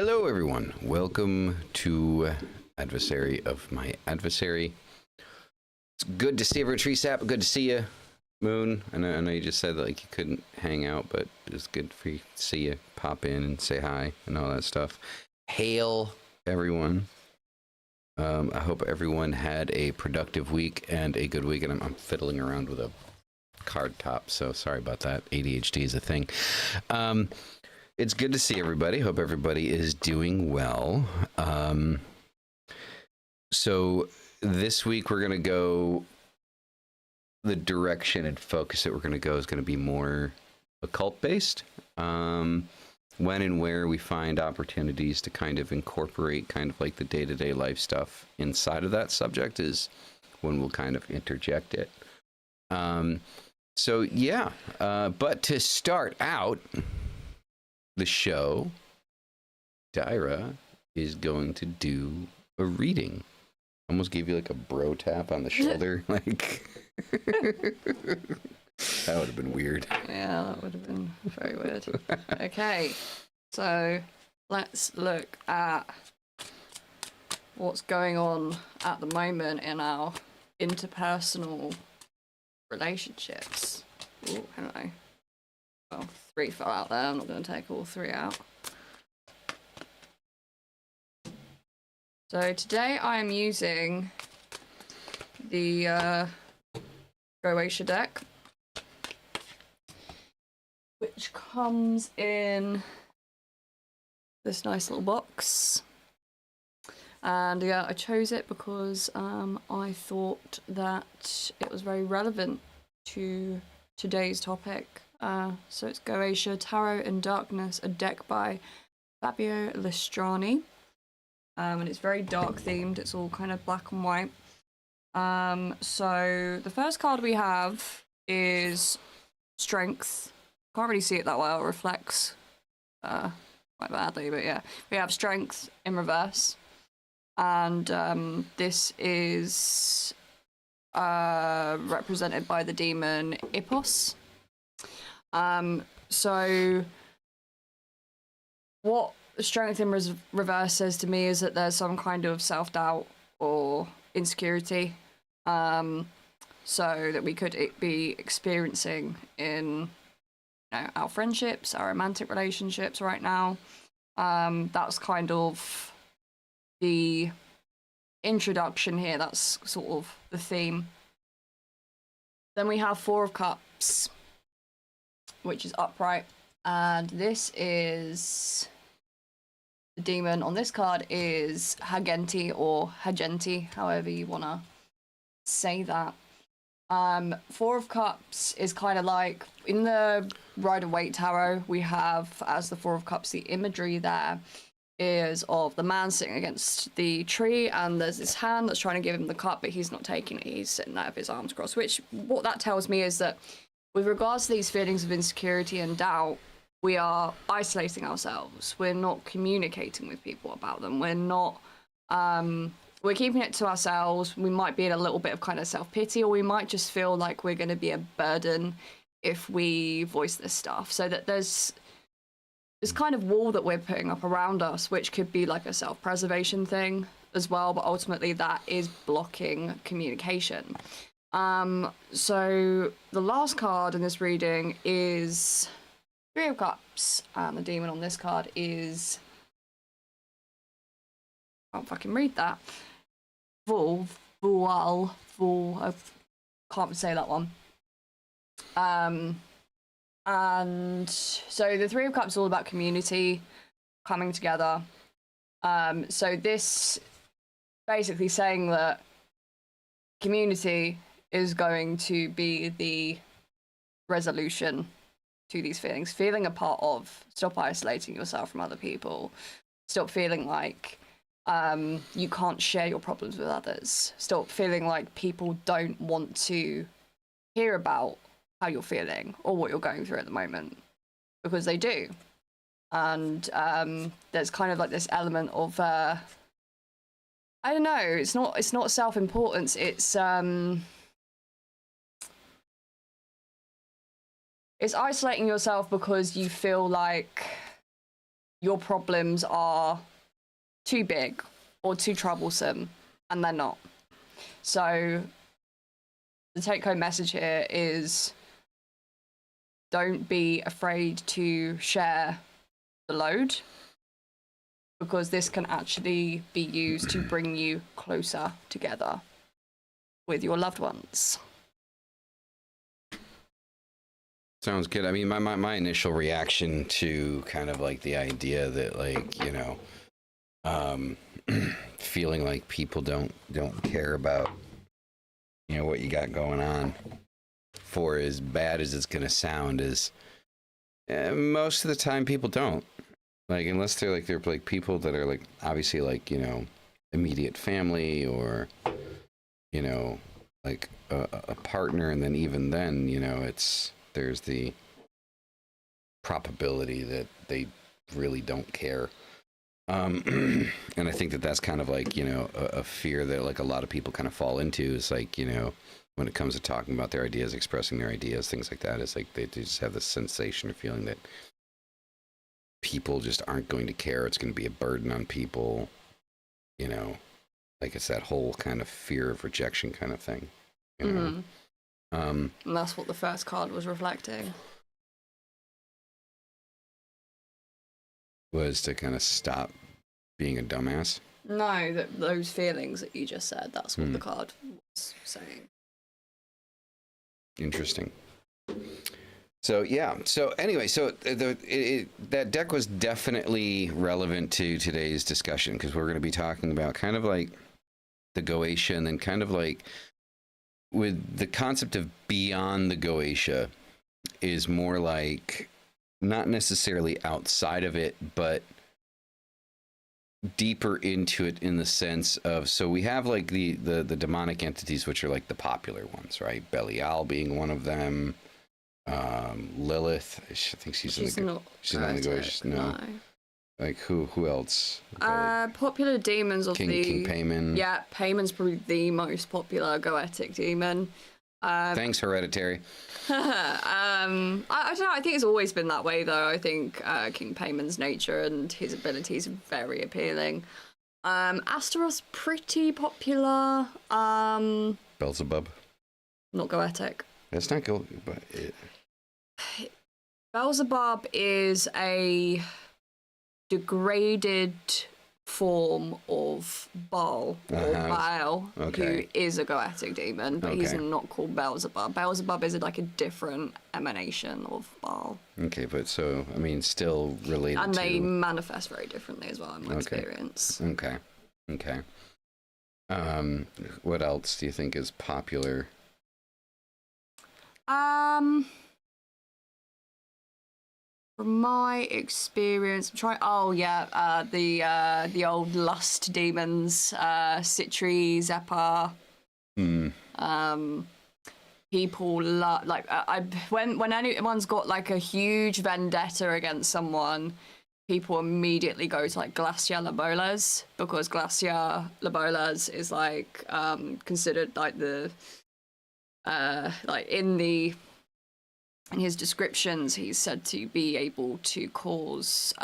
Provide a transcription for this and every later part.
Hello, everyone. Welcome to Adversary of my Adversary. It's good to see you, Tree Sap. Good to see you, Moon. I know you just said that like you couldn't hang out, but it's good for you to see you pop in and say hi and all that stuff. Hail, everyone. I hope everyone had a productive week and a good week. And I'm fiddling around with a card top, so sorry about that. ADHD is a thing. It's good to see everybody. Hope everybody is doing well. So this week we're going to go, the direction and focus that we're going to go is going to be more occult-based. When and where we find opportunities to kind of incorporate kind of like the day-to-day life stuff inside of that subject is when we'll kind of interject it. So yeah, but to start out the show, Dyra is going to do a reading. Almost gave you like a bro tap on the shoulder. Like, that would have been weird. Yeah, that would have been very weird. Okay, so let's look at what's going on at the moment in our interpersonal relationships. Oh, hello. Well, 3 fell out there. I'm not going to take all 3 out. So today I am using the Goetia deck, which comes in this nice little box. And yeah, I chose it because I thought that it was very relevant to today's topic. So it's Goetia Tarot in Darkness, a deck by Fabio Listrani. And it's very dark themed. It's all kind of black and white. So the first card we have is Strength. Can't really see it that well. It reflects quite badly, but yeah. We have Strength in reverse. And this is represented by the demon Ippos. So what Strength in reverse says to me is that there's some kind of self-doubt or insecurity, so that we could be experiencing in our friendships, our romantic relationships right now. That's kind of the introduction here. That's sort of the theme. Then we have 4 of Cups, which is upright, and this is the demon on this card is Hagenti or Hagenti, however you want to say that. 4 of Cups is kind of like in the Rider-Waite Tarot, we have as the 4 of Cups, the imagery there is of the man sitting against the tree, and there's this hand that's trying to give him the cup, but he's not taking it. He's sitting there with his arms crossed, which what that tells me is that with regards to these feelings of insecurity and doubt, we are isolating ourselves. We're not communicating with people about them. We're not, we're keeping it to ourselves. We might be in a little bit of kind of self-pity, or we might just feel like we're going to be a burden if we voice this stuff. So that there's this kind of wall that we're putting up around us, which could be like a self-preservation thing as well, but ultimately that is blocking communication. So the last card in this reading is 3 of Cups, and the demon on this card is, I can't fucking read that. I can't say that one. And so the 3 of Cups is all about community coming together. So this basically saying that community is going to be the resolution to these feelings. Feeling a part of, stop isolating yourself from other people. Stop feeling like you can't share your problems with others. Stop feeling like people don't want to hear about how you're feeling or what you're going through at the moment, because they do. And there's kind of like this element of I don't know, it's not self-importance, it's isolating yourself because you feel like your problems are too big or too troublesome, and they're not. So the take-home message here is don't be afraid to share the load, because this can actually be used to bring you closer together with your loved ones. Sounds good. I mean, my initial reaction to kind of like the idea that, like, you know, feeling like people don't care about, you know, what you got going on, for as bad as it's gonna sound, is most of the time people don't, like, unless they're like people that are like obviously like, you know, immediate family, or, you know, like a partner, and then even then, you know, there's the probability that they really don't care. And I think that that's kind of like, you know, a fear that like a lot of people kind of fall into, is like, you know, when it comes to talking about their ideas, expressing their ideas, things like that, is like they just have this sensation or feeling that people just aren't going to care. It's going to be a burden on people, you know, like it's that whole kind of fear of rejection kind of thing, you know? And that's what the first card was reflecting. Was to kind of stop being a dumbass. No, those feelings that you just said, that's what the card was saying. Interesting. So yeah. So anyway, so that deck was definitely relevant to today's discussion, because we're going to be talking about kind of like the Goetia, and then kind of like with the concept of beyond the Goetia is more like not necessarily outside of it, but deeper into it, in the sense of, so we have like the demonic entities, which are like the popular ones, right? Belial being one of them. Lilith, I think she's not the Goetia. No. Like who else? Popular demons of King Payman. Yeah, Payman's probably the most popular Goetic demon. Thanks, Hereditary. I don't know. I think it's always been that way, though. I think King Payman's nature and his abilities are very appealing. Astaroth's pretty popular. Beelzebub. Not Goetic. That's not go, but Beelzebub is a degraded form of Baal, or Baal, who is a Goetic demon, but he's not called Beelzebub. Beelzebub is like a different emanation of Baal. Okay, but so, I mean, still related and to... they manifest very differently as well, in my experience. Okay. What else do you think is popular? From my experience, the old lust demons, Citri, Zephyr. People when anyone's got like a huge vendetta against someone, people immediately go to like Glacia Labolas, because Glacia Labolas is like considered like the in his descriptions, he's said to be able to cause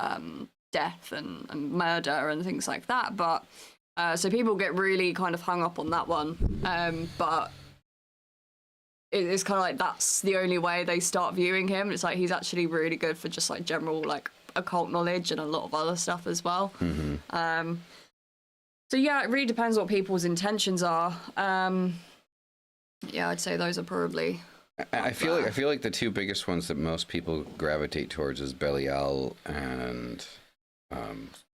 death and murder and things like that. But so people get really kind of hung up on that one. But it's kind of like that's the only way they start viewing him. It's like he's actually really good for just like general like occult knowledge and a lot of other stuff as well. So yeah, it really depends what people's intentions are. Yeah, I'd say those are probably... I feel like the two biggest ones that most people gravitate towards is Belial and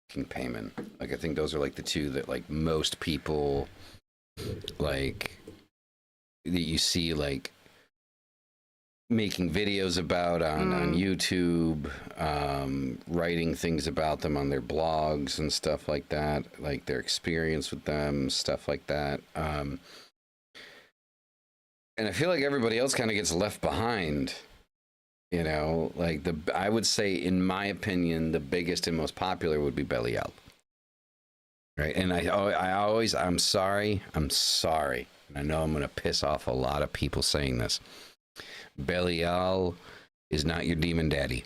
King Payman. Like, I think those are like the two that like most people like that you see like making videos about on YouTube, writing things about them on their blogs and stuff like that, like their experience with them, stuff like that. And I feel like everybody else kind of gets left behind, you know, like I would say, in my opinion, the biggest and most popular would be Belial. Right. And I'm sorry. And I know I'm going to piss off a lot of people saying this. Belial is not your demon daddy.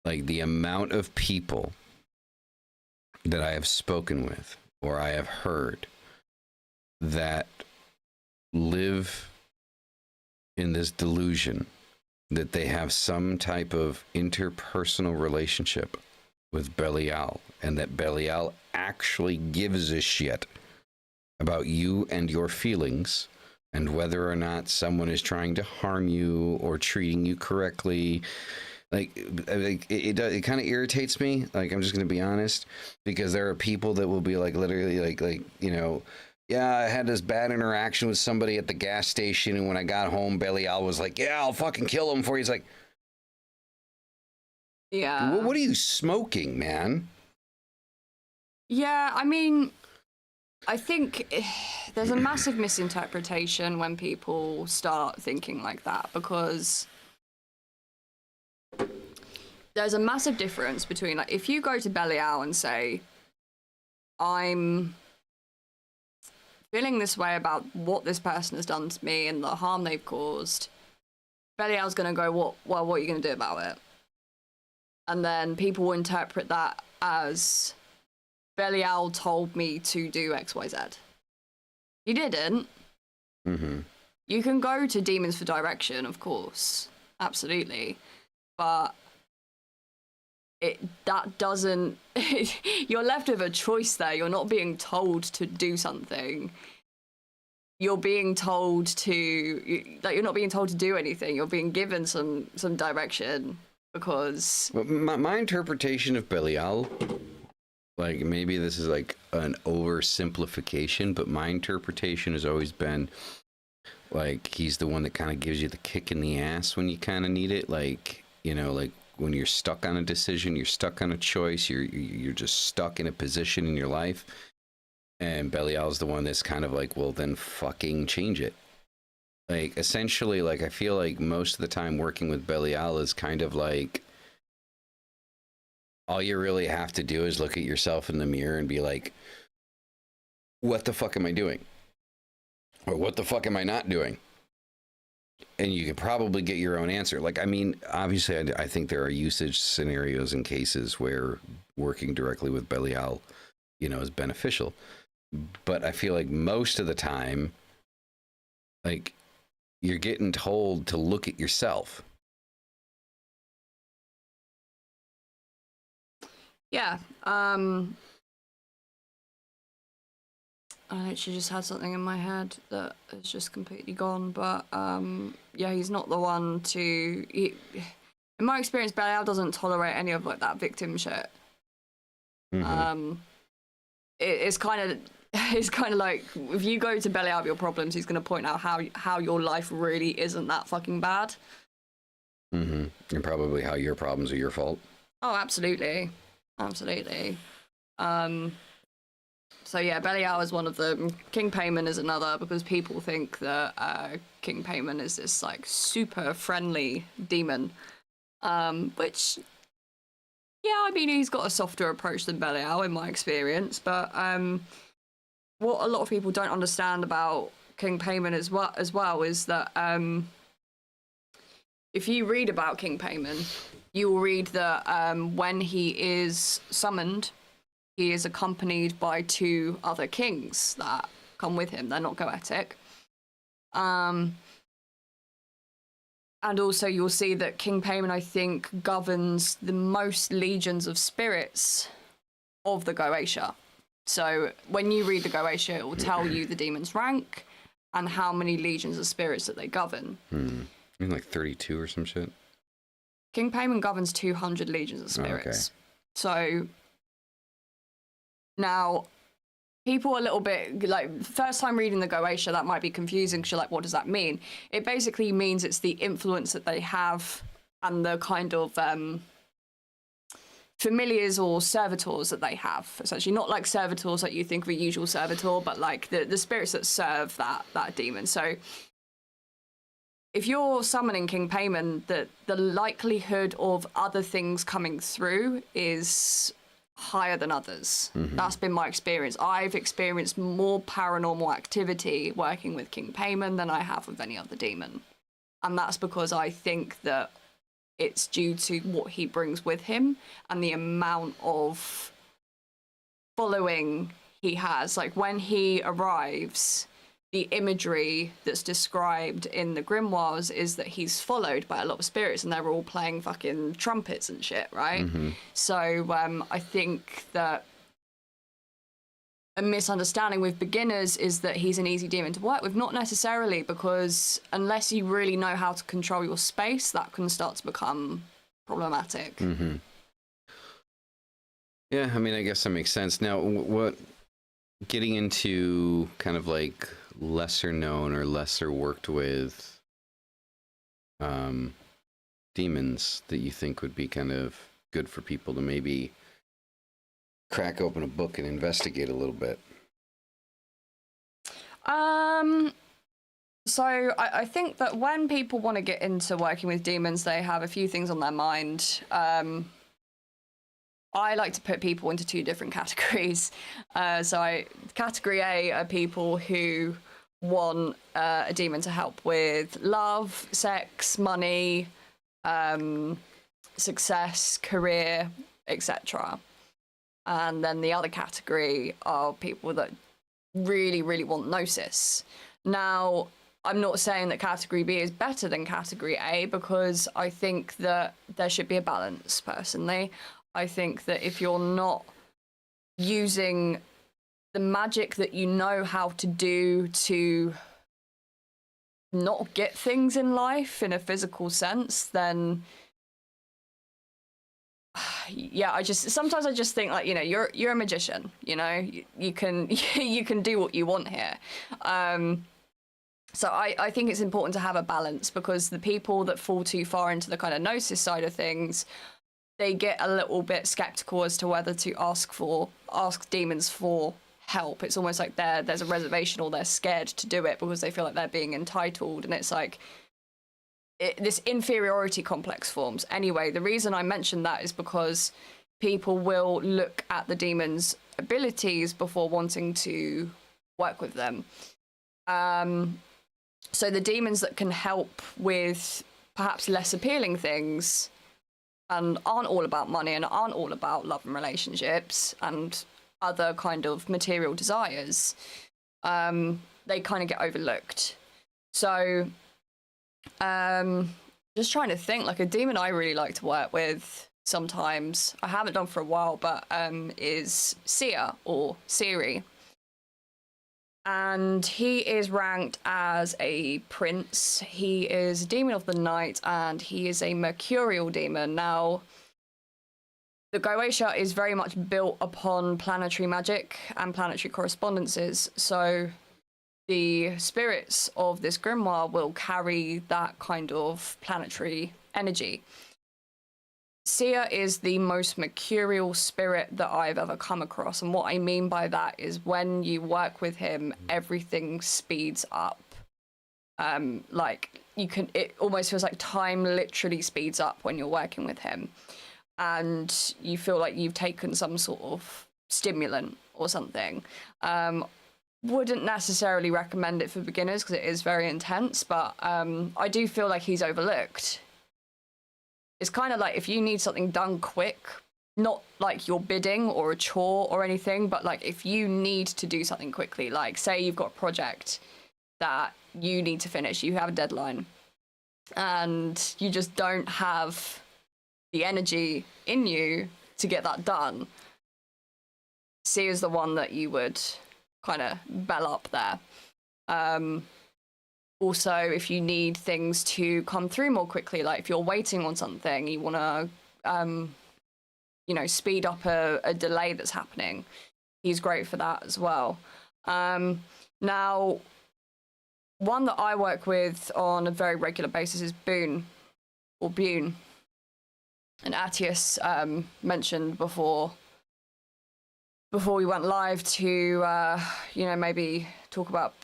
Like the amount of people that I have spoken with or I have heard that live in this delusion that they have some type of interpersonal relationship with Belial, and that Belial actually gives a shit about you and your feelings, and whether or not someone is trying to harm you or treating you correctly. Like it kind of irritates me. Like, I'm just gonna be honest, because there are people that will be like, literally like you know, yeah, I had this bad interaction with somebody at the gas station, and when I got home, Belial was like, yeah, I'll fucking kill him for you. He's like, Yeah. what are you smoking, man? Yeah, I mean, I think there's a massive misinterpretation when people start thinking like that, because there's a massive difference between, like, if you go to Belial and say, I'm feeling this way about what this person has done to me and the harm they've caused, Belial's going to go, what are you going to do about it? And then people will interpret that as, Belial told me to do X, Y, Z. He didn't. Mm-hmm. You can go to demons for direction, of course. Absolutely. But that doesn't... You're left with a choice there. You're not being told to do something. You're being told to... you're not being told to do anything. You're being given some direction, because... Well, my interpretation of Belial, like, maybe this is like an oversimplification, but my interpretation has always been like, he's the one that kind of gives you the kick in the ass when you kind of need it. Like, you know, like when you're stuck on a decision, you're stuck on a choice, you're just stuck in a position in your life. And Belial's the one that's kind of like, well, then fucking change it. Like, essentially, like, I feel like most of the time working with Belial is kind of like, all you really have to do is look at yourself in the mirror and be like, what the fuck am I doing? Or what the fuck am I not doing? And you could probably get your own answer. Like, I mean, obviously, I think there are usage scenarios and cases where working directly with Belial, you know, is beneficial. But I feel like most of the time, like, you're getting told to look at yourself. Yeah. I actually just had something in my head that has just completely gone, but yeah, he's not the one to... in my experience, Belial doesn't tolerate any of, like, that victim shit. Mm-hmm. It's kind of... It's kind of like, if you go to Belial with your problems, he's going to point out how your life really isn't that fucking bad. Mm-hmm. And probably how your problems are your fault. Oh, absolutely. Absolutely. So yeah, Belial is one of them. King Payman is another, because people think that King Payman is this, like, super friendly demon. Which, yeah, I mean, he's got a softer approach than Belial in my experience, but what a lot of people don't understand about King Payman as well is that if you read about King Payman, you will read that when he is summoned, he is accompanied by 2 other kings that come with him. They're not Goetic. And also you'll see that King Payman, I think, governs the most legions of spirits of the Goetia. So when you read the Goetia, it will tell you the demon's rank and how many legions of spirits that they govern. I mean, like 32 or some shit? King Payman governs 200 legions of spirits. Oh, okay. So now, people are a little bit, like, first time reading the Goetia, that might be confusing, because you're like, what does that mean? It basically means it's the influence that they have and the kind of familiars or servitors that they have. Essentially, not like servitors like you think of a usual servitor, but like the spirits that serve that demon. So if you're summoning King Payman, the likelihood of other things coming through is higher than others. Mm-hmm. That's been my experience. I've experienced more paranormal activity working with King Payman than I have with any other demon. And that's because I think that it's due to what he brings with him and the amount of following he has. Like when he arrives, the imagery that's described in the grimoires is that he's followed by a lot of spirits and they're all playing fucking trumpets and shit, right? So I think that a misunderstanding with beginners is that he's an easy demon to work with. Not necessarily, because unless you really know how to control your space, that can start to become problematic. Yeah, I mean, I guess that makes sense. Now, what getting into kind of like lesser known or lesser worked with demons that you think would be kind of good for people to maybe crack open a book and investigate a little bit? So I think that when people want to get into working with demons, they have a few things on their mind. I like to put people into two different categories. Category A are people who want a demon to help with love, sex, money, success, career, etc. And then the other category are people that really, really want gnosis. Now, I'm not saying that category B is better than category A, because I think that there should be a balance, personally. I think that if you're not using the magic that you know how to do to not get things in life in a physical sense, then yeah, sometimes I just think, like, you know, you're a magician, you know, you can you can do what you want here. So I think it's important to have a balance, because the people that fall too far into the kind of gnosis side of things, they get a little bit skeptical as to whether to ask demons for help. It's almost like there's a reservation, or they're scared to do it because they feel like they're being entitled, and it's like this inferiority complex forms. Anyway, the reason I mentioned that is because people will look at the demon's abilities before wanting to work with them. So the demons that can help with perhaps less appealing things and aren't all about money and aren't all about love and relationships and other kind of material desires, they kind of get overlooked. So just trying to think, like, a demon I really like to work with sometimes, I haven't done for a while, but is Sia, or Siri. And he is ranked as a prince. He is a demon of the night, and he is a mercurial demon. Now, the Goetia is very much built upon planetary magic and planetary correspondences, so the spirits of this grimoire will carry that kind of planetary energy. Sia is the most mercurial spirit that I've ever come across, and what I mean by that is when you work with him, everything speeds up. It almost feels like time literally speeds up when you're working with him, and you feel like you've taken some sort of stimulant or something. Wouldn't necessarily recommend it for beginners because it is very intense, but I do feel like he's overlooked. It's kind of like if you need something done quick, not like you're bidding or a chore or anything, but like if you need to do something quickly, like say you've got a project that you need to finish, you have a deadline, and you just don't have the energy in you to get that done, C is the one that you would kind of bell up there. Also, if you need things to come through more quickly, like if you're waiting on something, you want to, speed up a delay that's happening, he's great for that as well. Now, one that I work with on a very regular basis is Bune. And Atius mentioned before we went live to, maybe talk about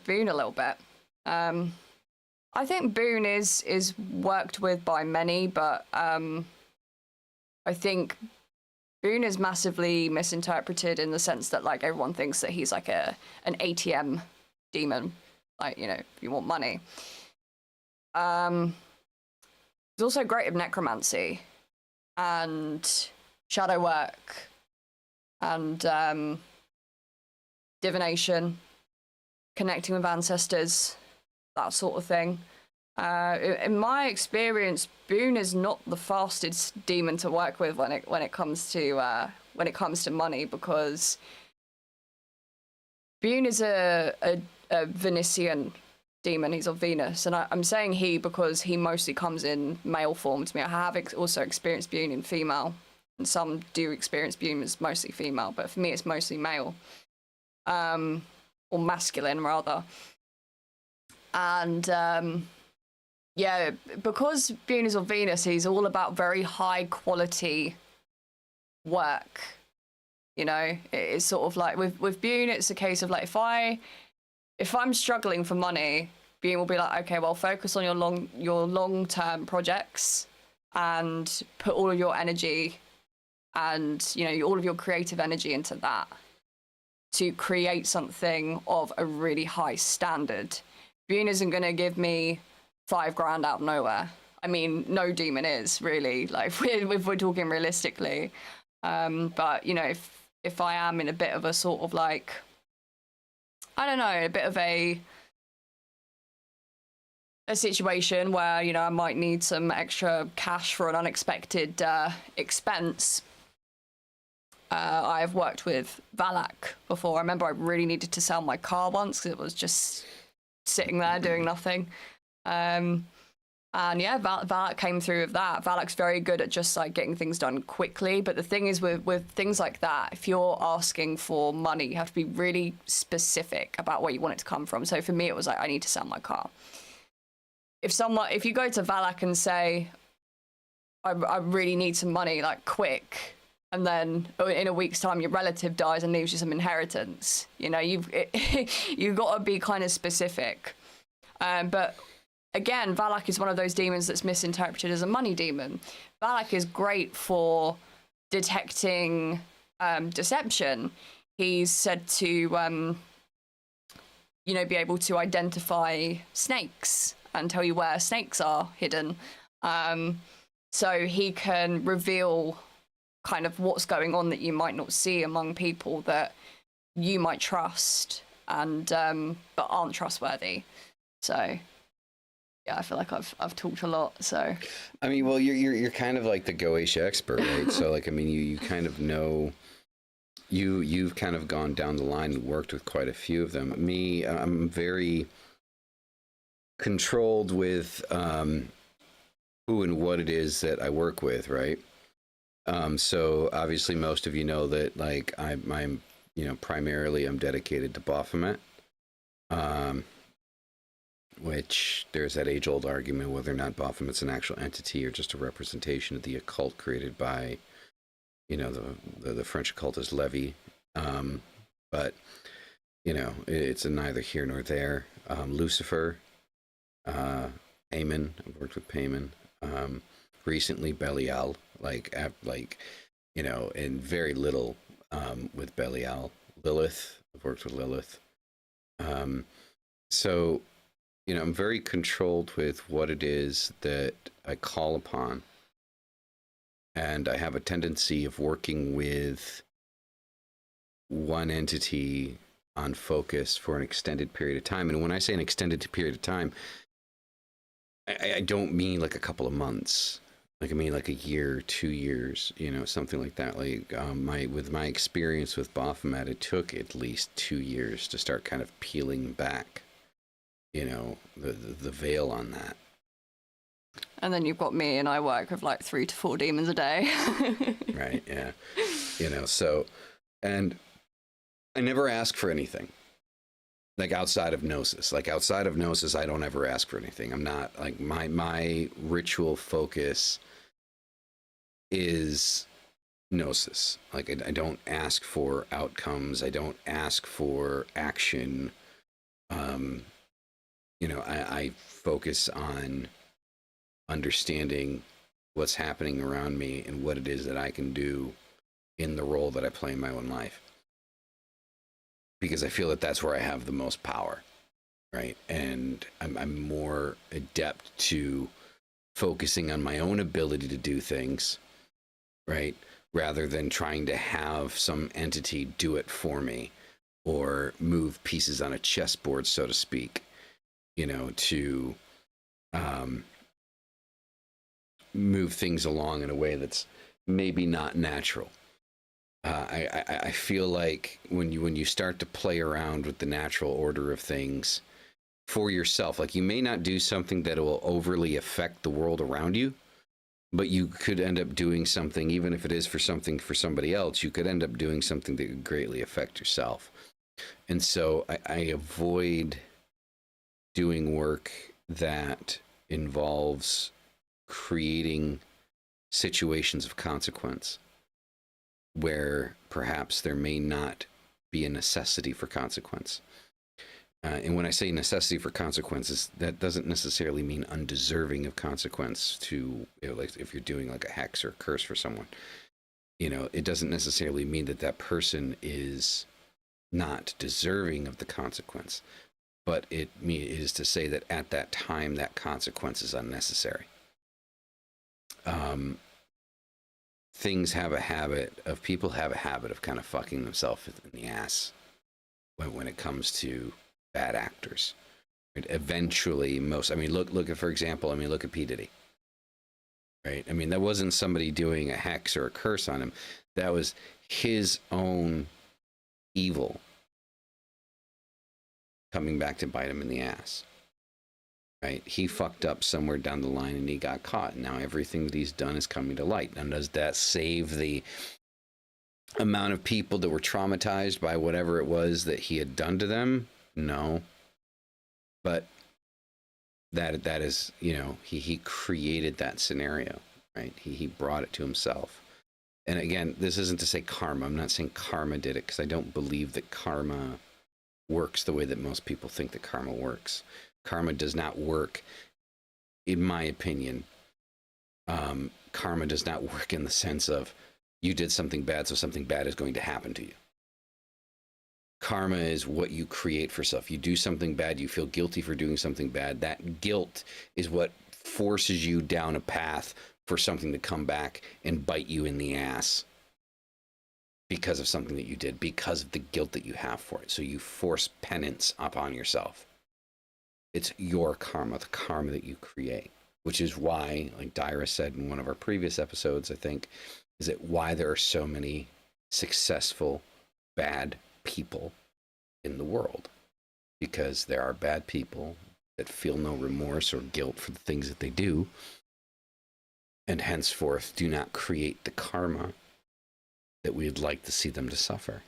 Bune a little bit. I think Bune is worked with by many, but I think Bune is massively misinterpreted in the sense that, like, everyone thinks that he's like an ATM demon, like, if you want money. He's also great at necromancy and shadow work and divination, connecting with ancestors, that sort of thing. In my experience, Boone is not the fastest demon to work with when it comes to money, because Boone is a Venetian demon. He's of Venus, and I'm saying he because he mostly comes in male form to me. I have also experienced Boone in female, and some do experience Boone as mostly female, but for me it's mostly male, or masculine rather. And yeah, because Boone is of Venus, he's all about very high quality work. You know, it's sort of like with Boone, it's a case of like, if I'm struggling for money, Boone will be like, okay, well, focus on your long-term projects and put all of your energy and, you know, all of your creative energy into that to create something of a really high standard. Boone isn't going to give me $5,000 out of nowhere. I mean, no demon is really, like, if we're talking realistically. But, you know, if I am in a bit of a sort of like, I don't know, a bit of a situation where, you know, I might need some extra cash for an unexpected expense. I've worked with Valak before. I remember I really needed to sell my car once because it was just sitting there doing nothing. And yeah, Valak came through with that. Valak's very good at just like getting things done quickly. But the thing is with things like that, if you're asking for money, you have to be really specific about where you want it to come from. So for me, it was like, I need to sell my car. If you go to Valak and say, I really need some money, like quick, and then in a week's time your relative dies and leaves you some inheritance, you know, you've got to be kind of specific. But again, Valak is one of those demons that's misinterpreted as a money demon. Valak is great for detecting deception. He's said to, you know, be able to identify snakes and tell you where snakes are hidden. So he can reveal kind of what's going on that you might not see among people that you might trust and but aren't trustworthy. So yeah, I feel like I've talked a lot. So I mean, well, you're kind of like the Goetia expert, right? So like, I mean, you kind of know, you've kind of gone down the line and worked with quite a few of them. Me, I'm very controlled with who and what it is that I work with, right? So obviously most of you know that like I'm you know, primarily I'm dedicated to Baphomet, which there's that age-old argument whether or not Baphomet's an actual entity or just a representation of the occult created by, you know, the French occultist Levy. But you know, it's a neither here nor there. Lucifer, Amen. I've worked with Payman. Recently Belial, like you know, and very little with Belial. Lilith, I've worked with Lilith. So, you know, I'm very controlled with what it is that I call upon. And I have a tendency of working with one entity on focus for an extended period of time. And when I say an extended period of time, I don't mean like a couple of months. Like, I mean like a year, 2 years, you know, something like that. Like with my experience with Baphomet, it took at least 2 years to start kind of peeling back, you know, the veil on that. and then you've got me, and I work with like 3 to 4 demons a day. Right, yeah. You know, so, and I never ask for anything. Like outside of Gnosis. Like outside of Gnosis, I don't ever ask for anything. I'm not, like, my ritual focus is Gnosis. Like I don't ask for outcomes. I don't ask for action. You know, I focus on understanding what's happening around me and what it is that I can do in the role that I play in my own life. Because I feel that that's where I have the most power, right? And I'm more adept to focusing on my own ability to do things, right? Rather than trying to have some entity do it for me or move pieces on a chessboard, so to speak, to move things along in a way that's maybe not natural. I feel like when you start to play around with the natural order of things for yourself, like you may not do something that will overly affect the world around you, but you could end up doing something, even if it is for somebody else, you could end up doing something that could greatly affect yourself. And so I avoid doing work that involves creating situations of consequence where perhaps there may not be a necessity for consequence. And when I say necessity for consequences, that doesn't necessarily mean undeserving of consequence to, like if you're doing like a hex or a curse for someone, it doesn't necessarily mean that that person is not deserving of the consequence, but it is to say that at that time, that consequence is unnecessary. People have a habit of kind of fucking themselves in the ass when it comes to bad actors. Right? Eventually, look at, for example, look at P. Diddy. Right? That wasn't somebody doing a hex or a curse on him. That was his own evil coming back to bite him in the ass. Right? He fucked up somewhere down the line and he got caught. Now everything that he's done is coming to light. Now, does that save the amount of people that were traumatized by whatever it was that he had done to them? No. But that is, he created that scenario, right? He brought it to himself. And again, this isn't to say karma. I'm not saying karma did it, because I don't believe that karma works the way that most people think that karma works. Karma does not work, in my opinion. Karma does not work in the sense of you did something bad, so something bad is going to happen to you. Karma is what you create for yourself. You do something bad, you feel guilty for doing something bad. That guilt is what forces you down a path for something to come back and bite you in the ass because of something that you did, because of the guilt that you have for it. So you force penance upon yourself. It's your karma, the karma that you create, which is why, like Dyra said in one of our previous episodes, I think, is it why there are so many successful bad people in the world, because there are bad people that feel no remorse or guilt for the things that they do, and henceforth do not create the karma that we'd like to see them to suffer.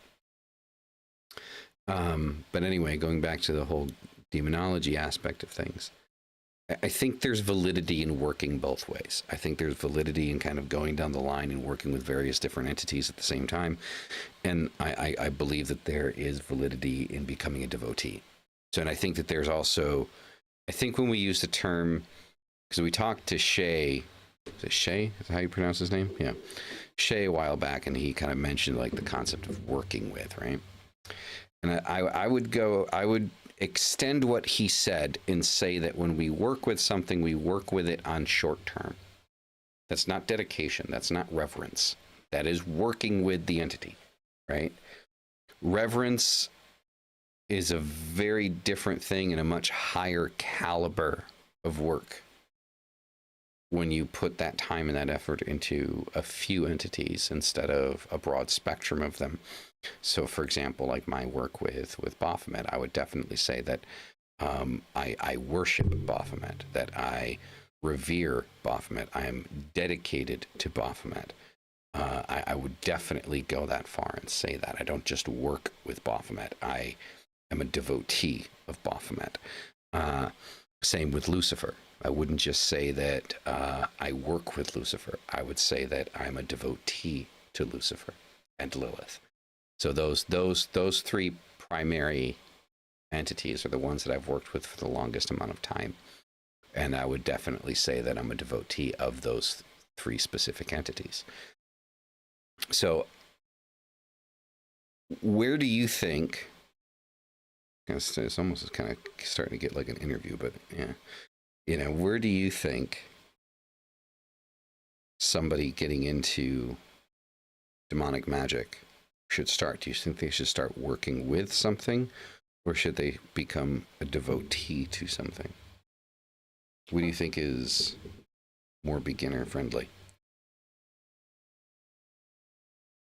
But anyway, going back to the whole demonology aspect of things, I think there's validity in working both ways. I think there's validity in kind of going down the line and working with various different entities at the same time. And I believe that there is validity in becoming a devotee. So, and I think that there's also, I think when we use the term, because we talked to Shay, is it Shay? Is that how you pronounce his name? Yeah. Shay a while back, and he kind of mentioned like the concept of working with, right? And I would extend what he said and say that when we work with something, we work with it on short term. That's not dedication. That's not reverence. That is working with the entity, right? Reverence is a very different thing and a much higher caliber of work when you put that time and that effort into a few entities instead of a broad spectrum of them. So, for example, like my work with Baphomet, I would definitely say that I worship Baphomet, that I revere Baphomet, I am dedicated to Baphomet. I would definitely go that far and say that. I don't just work with Baphomet, I am a devotee of Baphomet. Same with Lucifer. I wouldn't just say that I work with Lucifer. I would say that I'm a devotee to Lucifer and Lilith. So those three primary entities are the ones that I've worked with for the longest amount of time. And I would definitely say that I'm a devotee of those three specific entities. So where do you think, it's almost kind of starting to get like an interview, but yeah, where do you think somebody getting into demonic magic should start? Do you think they should start working with something, or should they become a devotee to something? What do you think is more beginner friendly?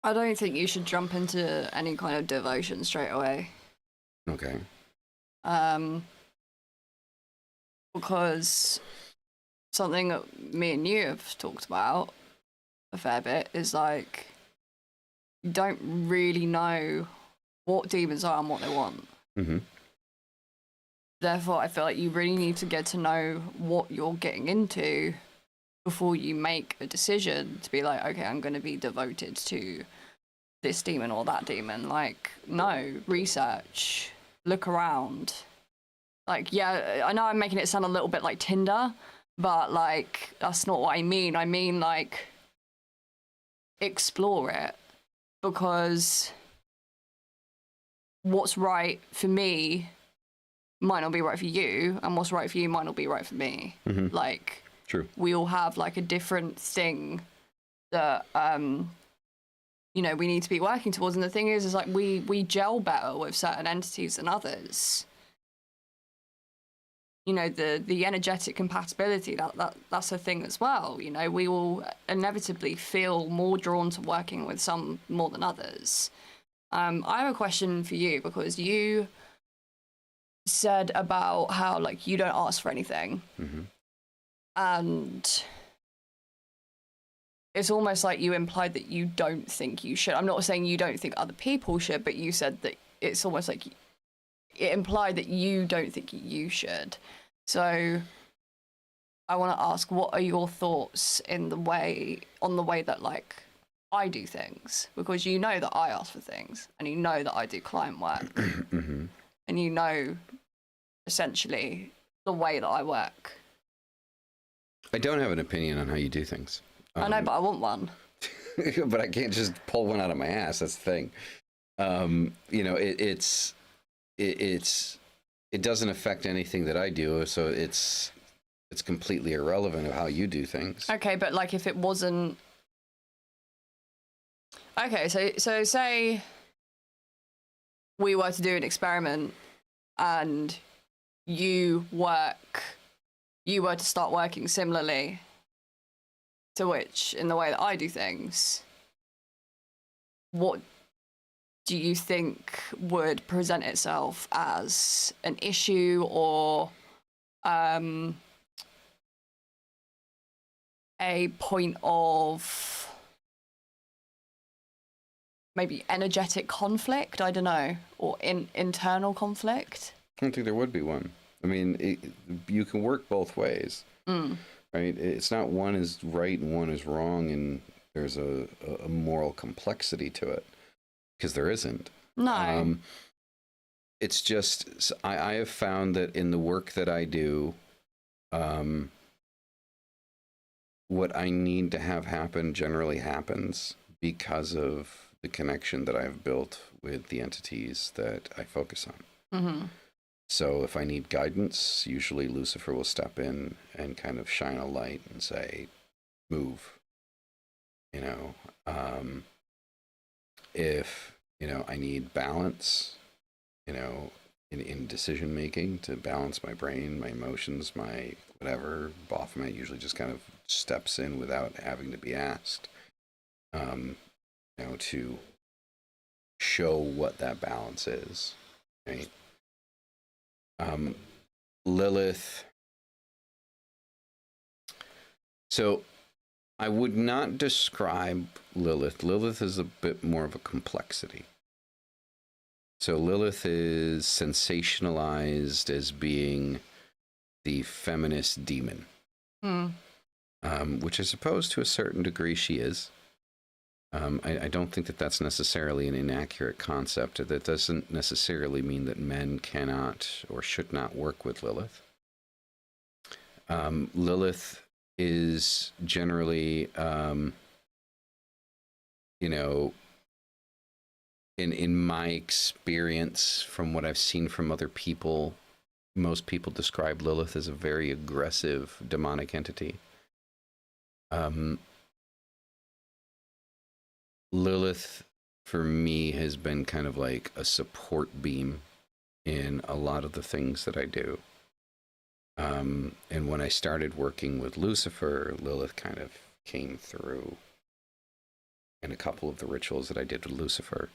I don't think you should jump into any kind of devotion straight away. Okay. Because something that me and you have talked about a fair bit is like, you don't really know what demons are and what they want. Mm-hmm. Therefore, I feel like you really need to get to know what you're getting into before you make a decision to be like, okay, I'm going to be devoted to this demon or that demon. Like, no, research, look around. Like, yeah, I know I'm making it sound a little bit like Tinder, but like, that's not what I mean. I mean, like, explore it, because what's right for me might not be right for you, and what's right for you might not be right for me. Mm-hmm. Like, True. we all have like a different thing that you know, we need to be working towards. And the thing is like we gel better with certain entities than others. You know, the energetic compatibility, that's a thing as well. You know, we will inevitably feel more drawn to working with some more than others. I have a question for you, because you said about how like you don't ask for anything. Mm-hmm. And it's almost like you implied that you don't think you should. I'm not saying you don't think other people should, but you said that it's almost like it implied that you don't think you should. So I want to ask, what are your thoughts on the way that like I do things? Because you know that I ask for things, and you know that I do client work, Mm-hmm. and you know essentially the way that I work. I don't have an opinion on how you do things. I know, but I want one. But I can't just pull one out of my ass. That's the thing. You know, it doesn't affect anything that I do, so it's completely irrelevant of how you do things. Okay, but like if it wasn't. Okay, so say we were to do an experiment, and you were to start working similarly to which in the way that I do things, what do you think would present itself as an issue, or a point of maybe energetic conflict? I don't know, or internal conflict? I don't think there would be one. I mean, you can work both ways, right? It's not one is right and one is wrong, and there's a moral complexity to it, because there isn't. No. It's just, I have found that in the work that I do, what I need to have happen generally happens because of the connection that I've built with the entities that I focus on. Mm-hmm. So if I need guidance, usually Lucifer will step in and kind of shine a light and say, move. You know, if, you know, I need balance, you know, in decision making, to balance my brain, my emotions, my whatever, Baphomet usually just kind of steps in without having to be asked, you know, to show what that balance is, right? Lilith. So I would not describe Lilith. Lilith is a bit more of a complexity. So Lilith is sensationalized as being the feminist demon, which I suppose to a certain degree she is. I don't think that that's necessarily an inaccurate concept. That doesn't necessarily mean that men cannot or should not work with Lilith. Lilith is generally, you know, in my experience, from what I've seen from other people, most people describe Lilith as a very aggressive demonic entity. Lilith for me has been kind of like a support beam in a lot of the things that I do. And when I started working with Lucifer, Lilith kind of came through in a couple of the rituals that I did with Lucifer.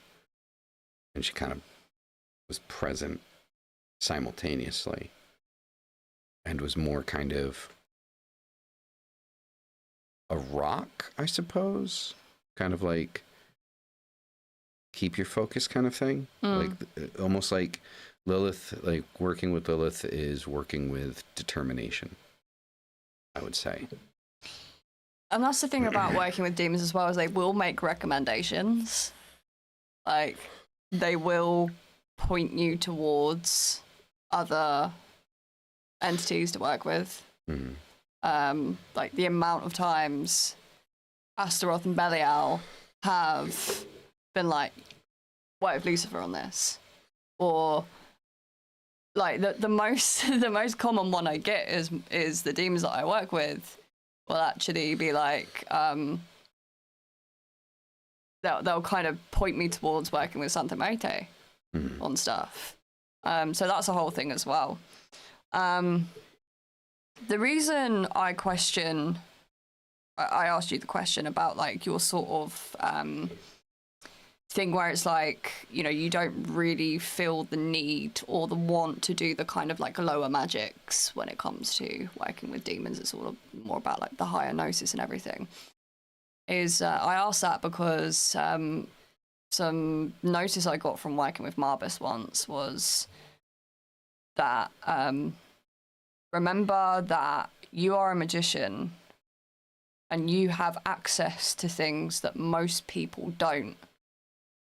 And she kind of was present simultaneously and was more kind of a rock, I suppose. Kind of like keep your focus kind of thing. Like almost like Lilith, like working with Lilith is working with determination, I would say. And that's the thing about working with demons as well, is they will make recommendations. Like, they will point you towards other entities to work with. Like, the amount of times Astaroth and Belial have been like, work with Lucifer on this. Or like the most the most common one I get is the demons that I work with will actually be like they'll kind of point me towards working with Santa Maite on stuff. So that's a whole thing as well. The reason I asked you the question about like your sort of thing where it's like, you know, you don't really feel the need or the want to do the kind of like lower magics when it comes to working with demons. It's all more about like the higher gnosis and everything. I asked that because some notice I got from working with Marbus once was that remember that you are a magician and you have access to things that most people don't.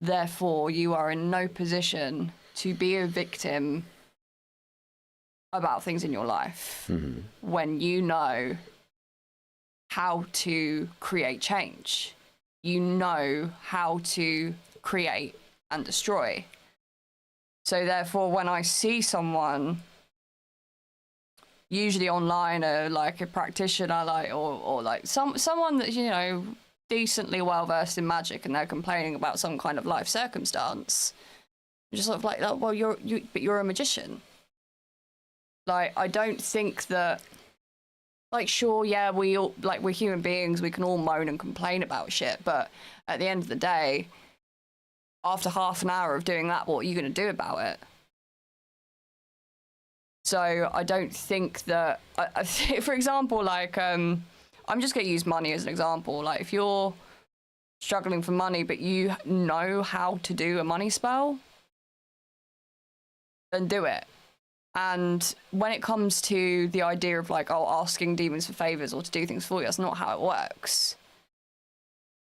Therefore, you are in no position to be a victim about things in your life when you know how to create change. You know how to create and destroy. So therefore, when I see someone, usually online, like a practitioner, like or like someone that, you know, decently well versed in magic, and they're complaining about some kind of life circumstance, I'm just sort of like, oh, well, you're a magician. Like, I don't think that, like, sure, yeah, we all, like, we're human beings, we can all moan and complain about shit, but at the end of the day, after half an hour of doing that, what are you going to do about it? So I don't think that, for example, like, I'm just going to use money as an example. Like, if you're struggling for money, but you know how to do a money spell, then do it. And when it comes to the idea of like, oh, asking demons for favors or to do things for you, that's not how it works.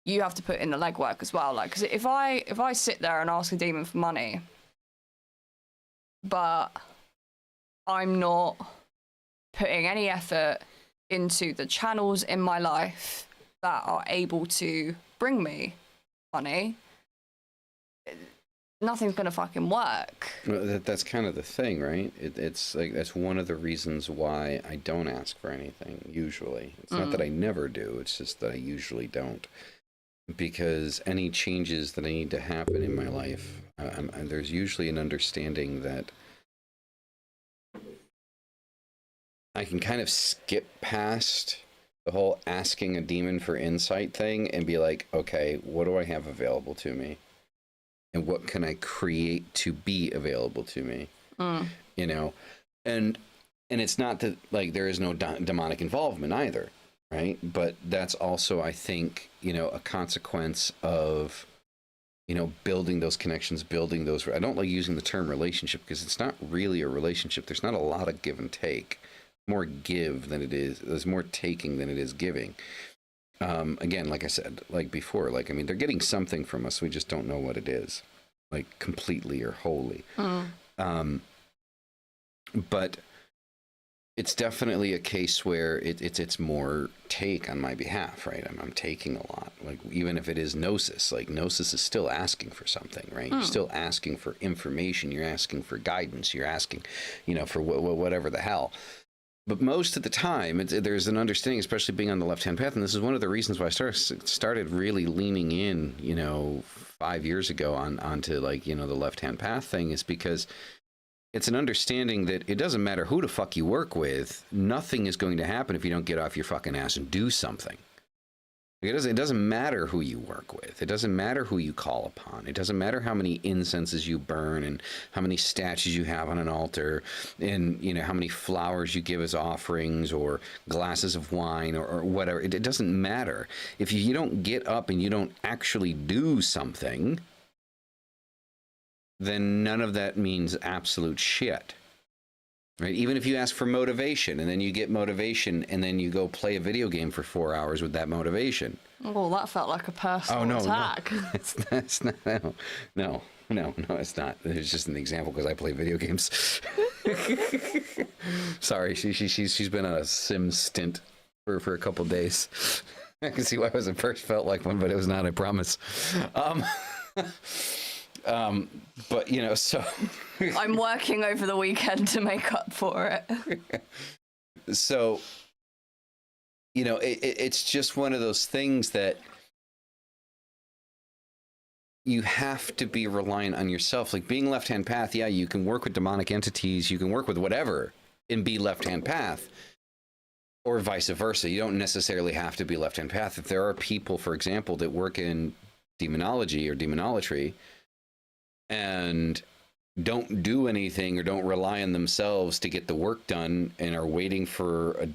You have to put in the legwork as well. Like, because if I sit there and ask a demon for money, but I'm not putting any effort into the channels in my life that are able to bring me money, nothing's gonna fucking work. Well, that's kind of the thing, right? It's like, that's one of the reasons why I don't ask for anything, usually. It's not that I never do, it's just that I usually don't. Because any changes that I need to happen in my life, there's usually an understanding that I can kind of skip past the whole asking a demon for insight thing and be like, okay, what do I have available to me? And what can I create to be available to me? You know, and it's not that like there is no demonic involvement either, right? But that's also, I think, you know, a consequence of, you know, building those connections, building those. I don't like using the term relationship because it's not really a relationship. There's not a lot of give and take. More give than it is. There's more taking than it is giving. Again, like I said, like before, like, I mean, they're getting something from us. We just don't know what it is, like completely or wholly. But it's definitely a case where it's more take on my behalf, right? I'm taking a lot. Like, even if it is gnosis, like gnosis is still asking for something, right? You're still asking for information. You're asking for guidance. You're asking, you know, for whatever the hell. But most of the time, there's an understanding, especially being on the left-hand path, and this is one of the reasons why I started really leaning in, 5 years ago onto like, the left-hand path thing, is because it's an understanding that it doesn't matter who the fuck you work with, nothing is going to happen if you don't get off your fucking ass and do something. It doesn't matter who you work with. It doesn't matter who you call upon. It doesn't matter how many incenses you burn and how many statues you have on an altar and, how many flowers you give as offerings or glasses of wine or whatever. It doesn't matter. If you don't get up and you don't actually do something, then none of that means absolute shit. Right? Even if you ask for motivation and then you get motivation and then you go play a video game for 4 hours with that motivation. Oh, that felt like a personal attack. No. It's not. No, it's not. It's just an example because I play video games. Sorry, she's been on a sim stint for a couple days. I can see why it was at first felt like one, but it was not, I promise. But so I'm working over the weekend to make up for it. So, it's just one of those things that you have to be reliant on yourself. Like being left-hand path, yeah, you can work with demonic entities, you can work with whatever and be left-hand path, or vice versa. You don't necessarily have to be left-hand path. If there are people, for example, that work in demonology or demonolatry and don't do anything or don't rely on themselves to get the work done and are waiting for a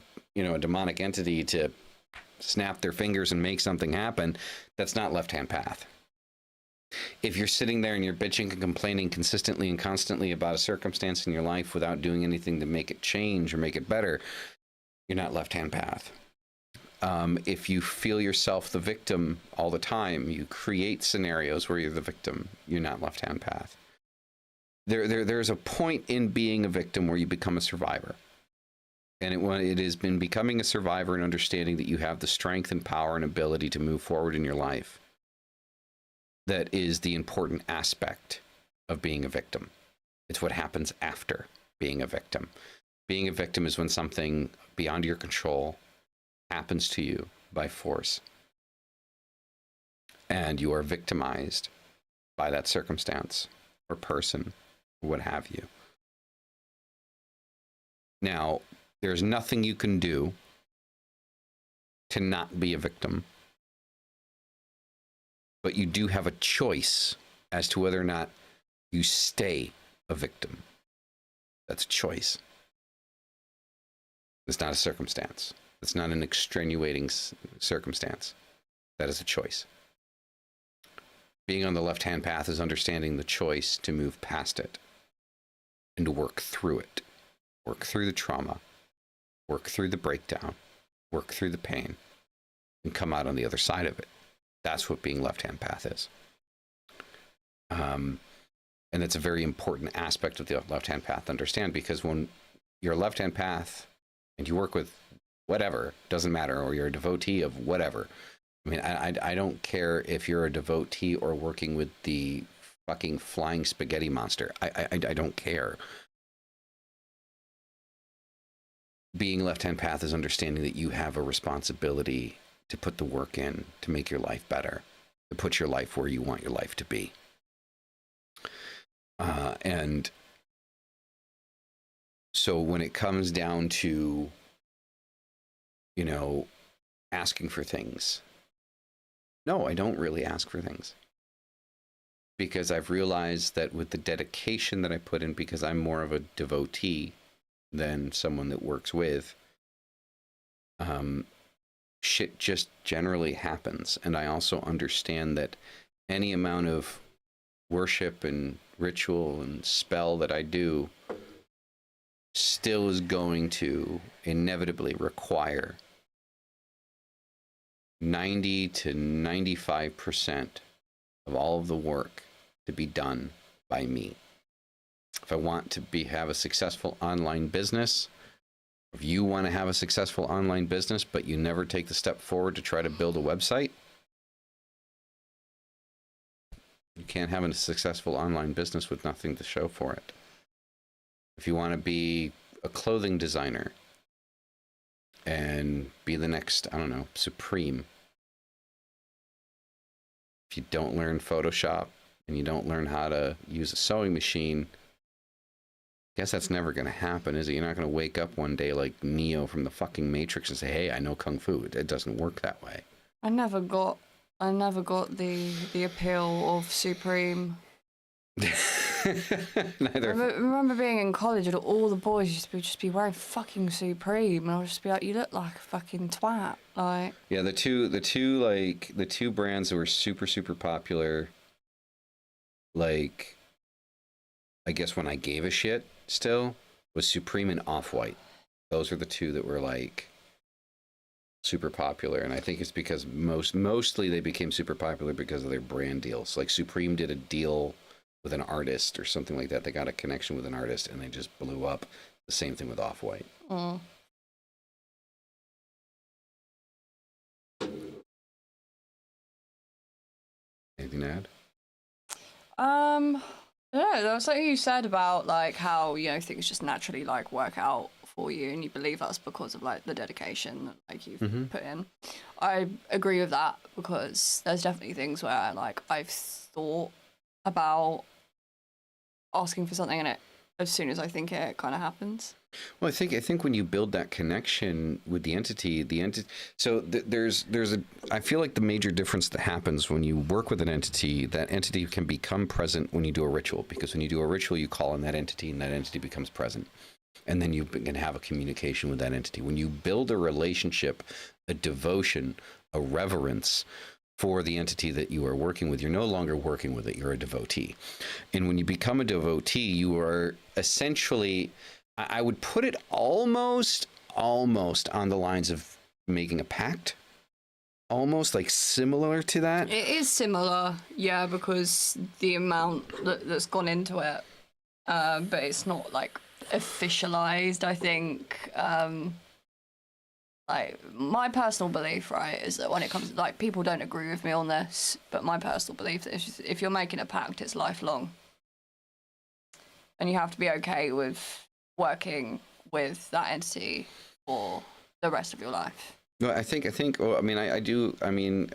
demonic entity to snap their fingers and make something happen, that's not left-hand path. If you're sitting there and you're bitching and complaining consistently and constantly about a circumstance in your life without doing anything to make it change or make it better, you're not left-hand path. If you feel yourself the victim all the time, you create scenarios where you're the victim, you're not left-hand path. There's a point in being a victim where you become a survivor. And it has been becoming a survivor and understanding that you have the strength and power and ability to move forward in your life that is the important aspect of being a victim. It's what happens after being a victim. Being a victim is when something beyond your control happens to you by force, and you are victimized by that circumstance or person or what have you. Now, there's nothing you can do to not be a victim, but you do have a choice as to whether or not you stay a victim. That's a choice. It's not a circumstance. It's not an extenuating circumstance. That is a choice. Being on the left-hand path is understanding the choice to move past it and to work through it. Work through the trauma. Work through the breakdown. Work through the pain and come out on the other side of it. That's what being left-hand path is. And that's a very important aspect of the left-hand path to understand, because when you're a left-hand path and you work with whatever, doesn't matter, or you're a devotee of whatever. I mean, I don't care if you're a devotee or working with the fucking flying spaghetti monster. I don't care. Being left-hand path is understanding that you have a responsibility to put the work in to make your life better, to put your life where you want your life to be. And so when it comes down to, asking for things, no, I don't really ask for things. Because I've realized that with the dedication that I put in, because I'm more of a devotee than someone that works with, shit just generally happens. And I also understand that any amount of worship and ritual and spell that I do still is going to inevitably require 90 to 95% of all of the work to be done by me. If I want to have a successful online business, if you want to have a successful online business, but you never take the step forward to try to build a website, you can't have a successful online business with nothing to show for it. If you want to be a clothing designer, and be the next, I don't know, Supreme. If you don't learn Photoshop and you don't learn how to use a sewing machine, I guess that's never going to happen, is it? You're not going to wake up one day like Neo from the fucking Matrix and say, hey, I know Kung Fu. It doesn't work that way. I never got the appeal of Supreme. Neither. I remember being in college and all the boys used to just be wearing fucking Supreme, and I would just be like, "You look like a fucking twat." Like, yeah, the two brands that were super popular, like, I guess when I gave a shit still, was Supreme and Off-White. Those are the two that were like super popular, and I think it's because mostly they became super popular because of their brand deals. Like Supreme did a deal with an artist or something like that. They got a connection with an artist and they just blew up. The same thing with Off-White. Anything to add? yeah, there was something you said about like how, you know, things just naturally like work out for you, and you believe that's because of like the dedication that like you've put in. I agree with that, because there's definitely things where like I've thought about asking for something, and it, as soon as I think it kind of happens. Well, I think when you build that connection with the entity, so there's a, I feel like the major difference that happens when you work with an entity, that entity can become present when you do a ritual, because when you do a ritual, you call on that entity and that entity becomes present. And then you can have a communication with that entity. When you build a relationship, a devotion, a reverence for the entity that you are working with, you're no longer working with it, you're a devotee. And when you become a devotee, you are essentially, I would put it almost on the lines of making a pact. Almost like similar to that. It is similar, yeah, because the amount that's gone into it, but it's not like officialized, I think. Like, my personal belief, right, is that when it comes, like, people don't agree with me on this, but my personal belief is if you're making a pact, it's lifelong. And you have to be okay with working with that entity for the rest of your life. No, I think, well, I mean,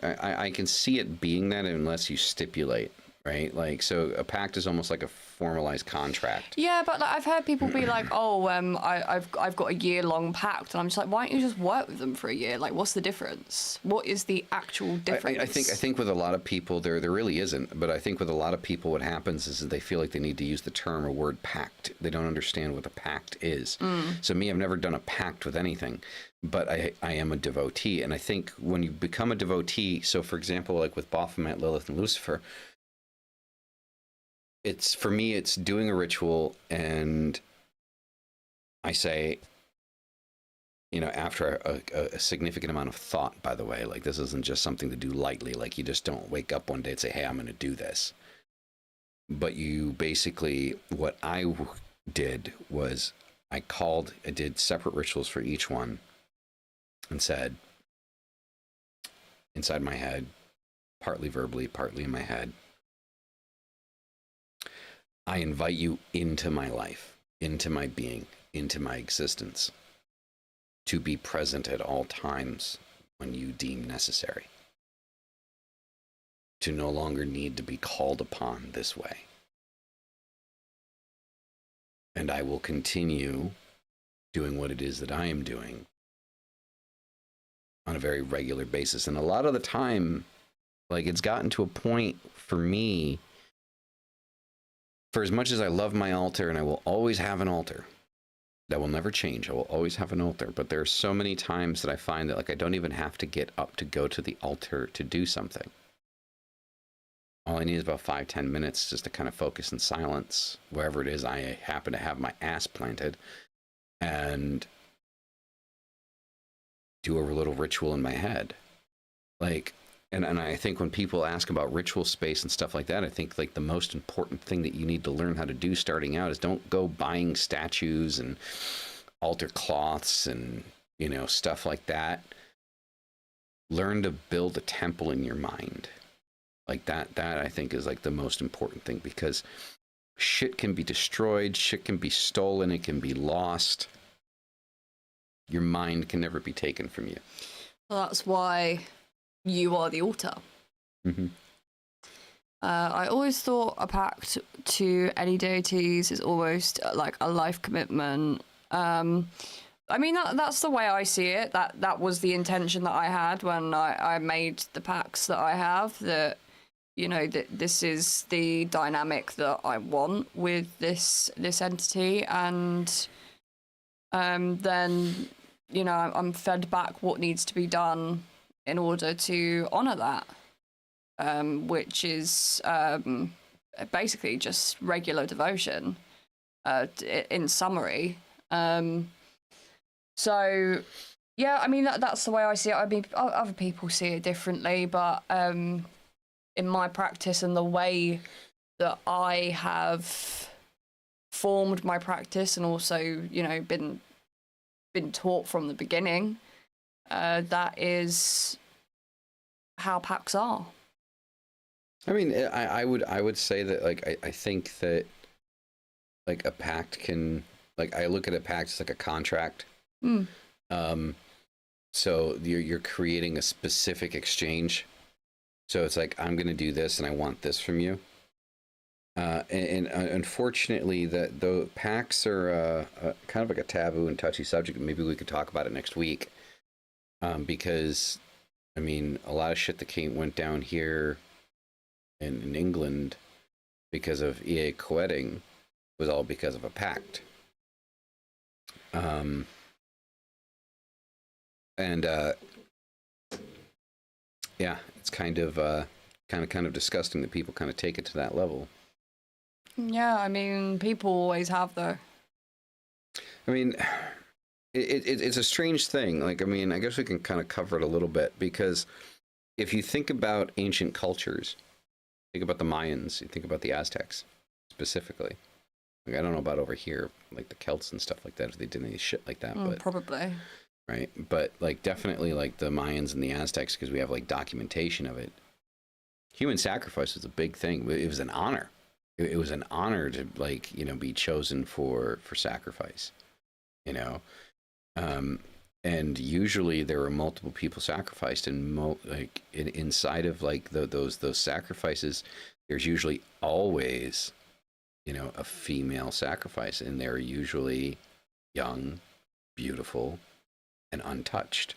I can see it being that unless you stipulate, right? Like, so a pact is almost like a formalized contract. Yeah, but like, I've heard people be like, "Oh, I've got a year-long pact," and I'm just like, "Why don't you just work with them for a year? Like, what's the difference? What is the actual difference?" I think with a lot of people, there really isn't. But I think with a lot of people, what happens is that they feel like they need to use the term or word pact. They don't understand what a pact is. So me, I've never done a pact with anything, but I am a devotee, and I think when you become a devotee, so for example, like with Baphomet, Lilith, and Lucifer. It's, for me, it's doing a ritual, and I say, you know, after a significant amount of thought, by the way, like this isn't just something to do lightly, like you just don't wake up one day and say, hey, I'm going to do this. But you basically, what I did was I did separate rituals for each one and said, inside my head, partly verbally, partly in my head, I invite you into my life, into my being, into my existence, to be present at all times when you deem necessary, to no longer need to be called upon this way. And I will continue doing what it is that I am doing on a very regular basis. And a lot of the time, like, it's gotten to a point for me, for as much as I love my altar, and I will always have an altar, that will never change. I will always have an altar. But there are so many times that I find that, like, I don't even have to get up to go to the altar to do something. All I need is about 5-10 minutes just to kind of focus in silence, wherever it is I happen to have my ass planted, and do a little ritual in my head. Like, and I think when people ask about ritual space and stuff like that, I think like the most important thing that you need to learn how to do starting out is don't go buying statues and altar cloths and, you know, stuff like that. Learn to build a temple in your mind. Like that I think is like the most important thing, because shit can be destroyed, shit can be stolen, it can be lost. Your mind can never be taken from you. Well, that's why you are the altar. Mm-hmm. I always thought a pact to any deities is almost like a life commitment. I mean, that's the way I see it. That was the intention that I had when I made the pacts that I have. That, you know, that this is the dynamic that I want with this entity, and then, you know, I'm fed back what needs to be done in order to honor that, which is basically just regular devotion. In summary. So, yeah, I mean, that's the way I see it. I mean, other people see it differently, but in my practice and the way that I have formed my practice and also, you know, been taught from the beginning, that is how pacts are. I mean, I would say that, like, I think that, like, a pact can, like, I look at a pact as like a contract. So you're creating a specific exchange. So it's like, I'm going to do this and I want this from you. And unfortunately, that the pacts are kind of like a taboo and touchy subject. Maybe we could talk about it next week, because, I mean, a lot of shit that went down here in England because of EA coeting was all because of a pact. Yeah, it's kind of disgusting that people kind of take it to that level. Yeah, I mean, people always have, though. I mean, it's a strange thing. Like, I mean, I guess we can kind of cover it a little bit, because if you think about ancient cultures, think about the Mayans, you think about the Aztecs specifically. Like, I don't know about over here, like the Celts and stuff like that, if they did any shit like that. But probably. Right, but like definitely like the Mayans and the Aztecs, because we have like documentation of it. Human sacrifice was a big thing. It was an honor. It was an honor to, like, you know, be chosen for sacrifice. You know, and usually there were multiple people sacrificed, and like inside of like those sacrifices, there's usually always, you know, a female sacrifice, and they're usually young, beautiful, and untouched,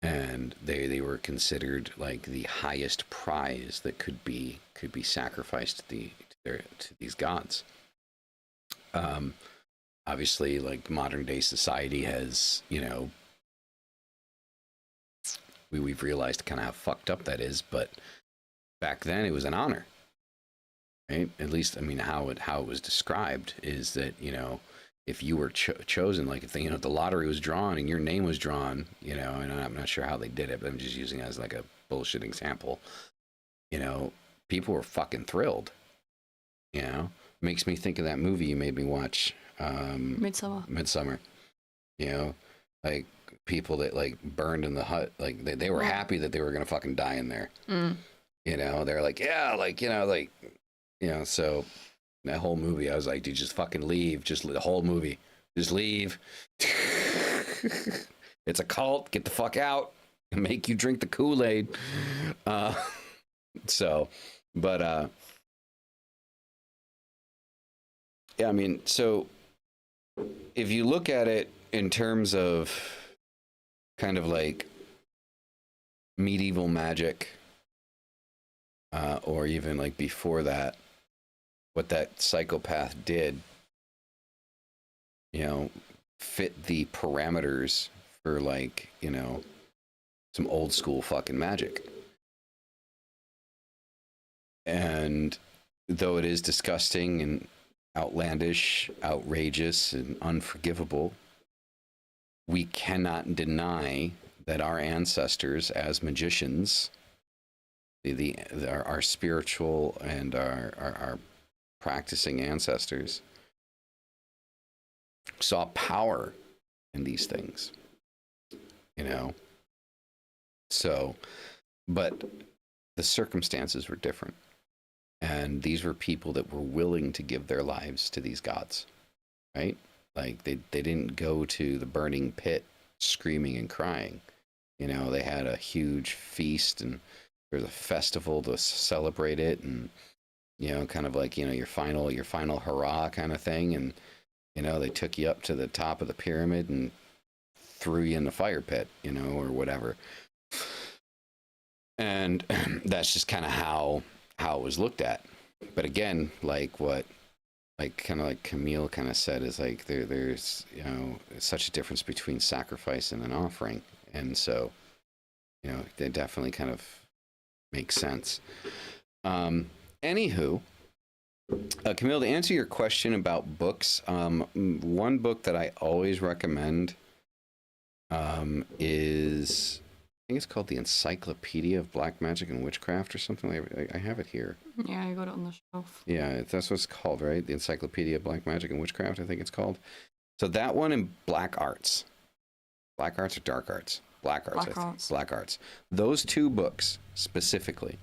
and they were considered like the highest prize that could be sacrificed to these gods. Obviously, like, modern day society has, you know, we've realized kind of how fucked up that is, but back then it was an honor, right? At least, I mean, how it was described is that, you know, if you were chosen, like if the, you know, the lottery was drawn and your name was drawn, you know, and I'm not sure how they did it, but I'm just using it as like a bullshit example, you know, people were fucking thrilled. You know, makes me think of that movie you made me watch, Midsummer. You know, like people that like burned in the hut, like they were happy that they were gonna fucking die in there. You know, they're like, yeah, like, you know, like, you know, so that whole movie, I was like, dude, just fucking leave. Just the whole movie, just leave. It's a cult. Get the fuck out and make you drink the Kool-Aid. So, but yeah, I mean, so if you look at it in terms of kind of like medieval magic, or even like before that, what that psychopath did, you know, fit the parameters for, like, you know, some old school fucking magic. And though it is disgusting and outlandish, outrageous, and unforgivable, we cannot deny that our ancestors as magicians, our spiritual and our practicing ancestors, saw power in these things, you know. So, but the circumstances were different, and these were people that were willing to give their lives to these gods, right? Like they didn't go to the burning pit screaming and crying. You know, they had a huge feast and there's a festival to celebrate it, and you know, kind of like, you know, your final hurrah kind of thing. And you know, they took you up to the top of the pyramid and threw you in the fire pit, you know, or whatever. And that's just kind of how it was looked at. But again, like what, like kind of like Camille kind of said, is like there's, you know, such a difference between sacrifice and an offering. And so, you know, they definitely kind of make sense. Anywho, Camille, to answer your question about books, one book that I always recommend is, I think it's called The Encyclopedia of Black Magic and Witchcraft or something. I have it here. Yeah, I got it on the shelf. Yeah, that's what it's called, right? The Encyclopedia of Black Magic and Witchcraft, I think it's called. So that one and Black Arts. Black Arts or Dark Arts? Black Arts. Black Arts. Those two books specifically.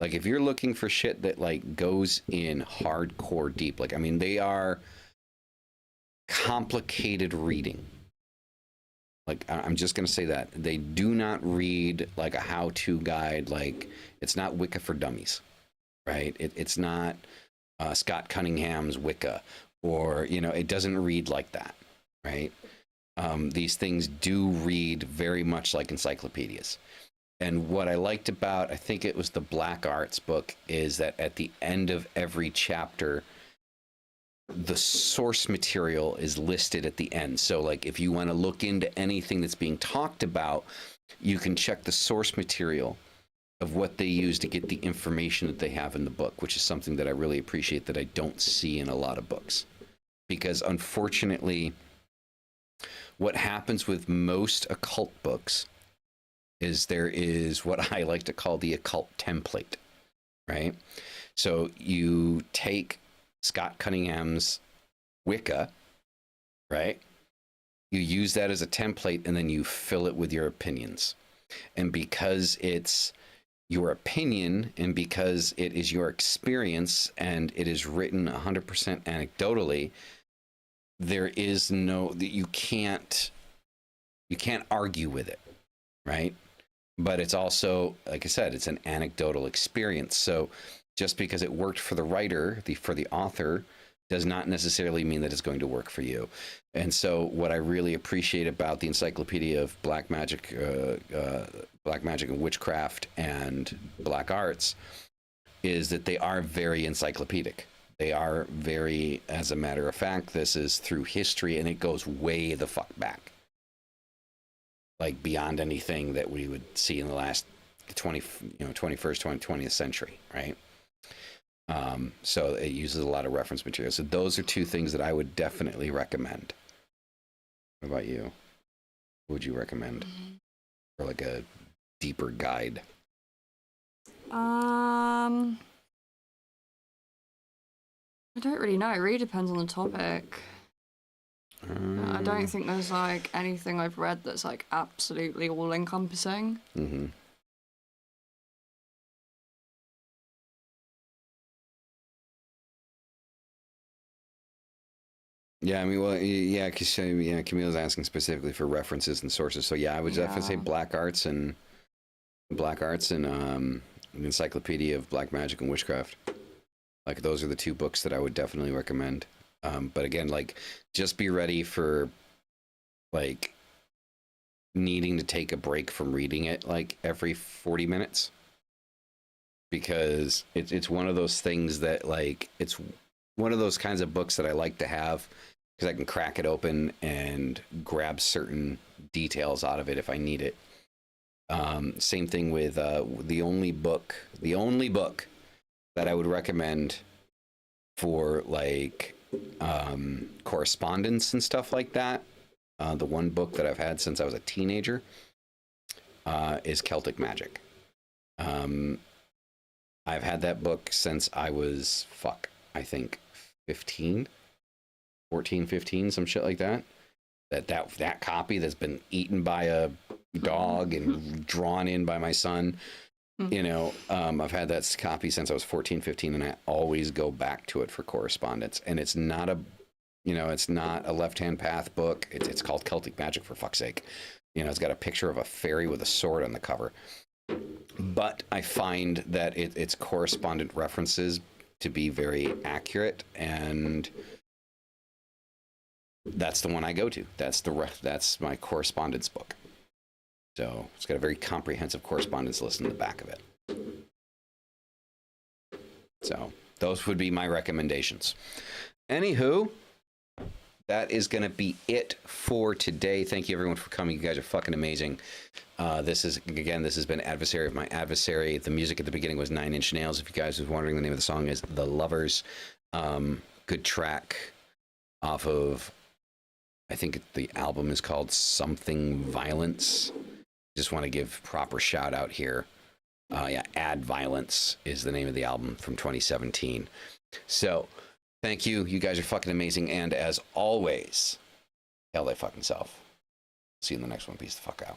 Like if you're looking for shit that like goes in hardcore deep, like I mean they are complicated reading. Like I'm just gonna say that they do not read like a how-to guide. Like it's not Wicca for Dummies, right? It's not Scott Cunningham's Wicca, or you know, it doesn't read like that, right? These things do read very much like encyclopedias. And what I liked about, I think it was the Black Arts book, is that at the end of every chapter, the source material is listed at the end. So like if you want to look into anything that's being talked about, you can check the source material of what they use to get the information that they have in the book, which is something that I really appreciate that I don't see in a lot of books. Because unfortunately, what happens with most occult books is there is what I like to call the occult template, right? So you take Scott Cunningham's Wicca, right? You use that as a template and then you fill it with your opinions. And because it's your opinion and because it is your experience and it is written 100% anecdotally, there is no, you can't argue with it, right? But it's also, like I said, it's an anecdotal experience. So just because it worked for the writer, for the author, does not necessarily mean that it's going to work for you. And so what I really appreciate about the Encyclopedia of Black Magic and Witchcraft and Black Arts is that they are very encyclopedic. They are very, as a matter of fact, this is through history and it goes way the fuck back. Like beyond anything that we would see in the last 20th century, right? So it uses a lot of reference material. So those are two things that I would definitely recommend. What about you? What would you recommend for like a deeper guide? I don't really know. It really depends on the topic. I don't think there's like anything I've read that's like absolutely all encompassing. Mm-hmm. Yeah, I mean, well, yeah, because Camille's asking specifically for references and sources. So yeah, I would definitely say Black Arts and an Encyclopedia of Black Magic and Witchcraft. Like those are the two books that I would definitely recommend. But again, like just be ready for like needing to take a break from reading it like every 40 minutes, because it's one of those things that like it's one of those kinds of books that I like to have because I can crack it open and grab certain details out of it if I need it. Same thing with the only book that I would recommend for like correspondence and stuff like that. The one book that I've had since I was a teenager is Celtic Magic. I've had that book since I was, I think 14, 15, some shit like that. That copy that's been eaten by a dog and drawn in by my son. You know, I've had that copy since I was 14, 15, and I always go back to it for correspondence. And it's not You know, it's not a left-hand path book. It's called Celtic Magic, for fuck's sake. You know, it's got a picture of a fairy with a sword on the cover. But I find that its correspondent references to be very accurate, and that's the one I go to. That's my correspondence book. So it's got a very comprehensive correspondence list in the back of it. So those would be my recommendations. Anywho, that is going to be it for today. Thank you, everyone, for coming. You guys are fucking amazing. This has been Adversary of My Adversary. The music at the beginning was 9 Inch Nails. If you guys was wondering, the name of the song is The Lovers. Good track off of, I think the album is called Something Violence. Just want to give proper shout out here. Ad Violence is the name of the album from 2017. So thank you. You guys are fucking amazing. And as always, hell thy fucking self. See you in the next one. Peace the fuck out.